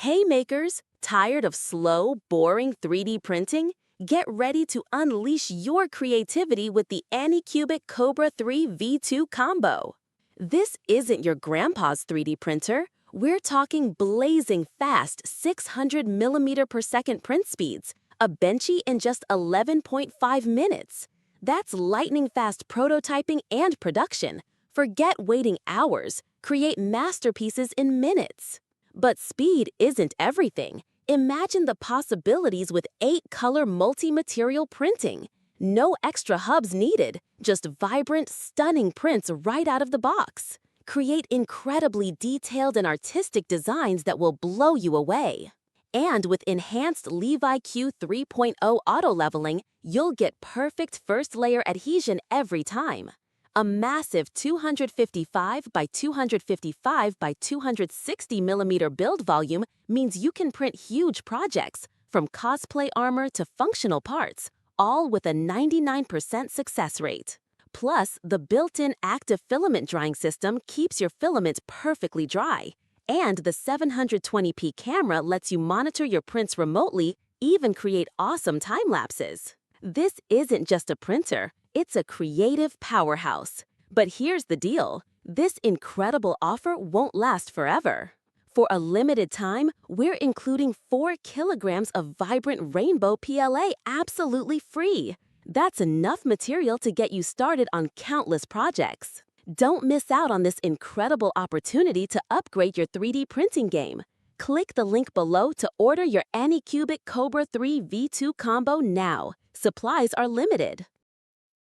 Hey makers, tired of slow, boring 3D printing? Get ready to unleash your creativity with the Anycubic Kobra 3 V2 combo. This isn't your grandpa's 3D printer. We're talking blazing fast 600mm per second print speeds, a benchy in just 11.5 minutes. That's lightning fast prototyping and production. Forget waiting hours. Create masterpieces in minutes. But speed isn't everything. Imagine the possibilities with 8-color multi-material printing. No extra hubs needed, just vibrant, stunning prints right out of the box. Create incredibly detailed and artistic designs that will blow you away. And with enhanced LeviQ 3.0 auto-leveling, you'll get perfect first layer adhesion every time. A massive 255 by 255 by 260mm build volume means you can print huge projects, from cosplay armor to functional parts, all with a 99% success rate. Plus, the built-in active filament drying system keeps your filament perfectly dry. And the 720p camera lets you monitor your prints remotely, even create awesome time lapses. This isn't just a printer. It's a creative powerhouse. But here's the deal. This incredible offer won't last forever. For a limited time, we're including 4 kilograms of vibrant rainbow PLA absolutely free. That's enough material to get you started on countless projects. Don't miss out on this incredible opportunity to upgrade your 3D printing game. Click the link below to order your Anycubic Kobra 3 V2 combo now. Supplies are limited.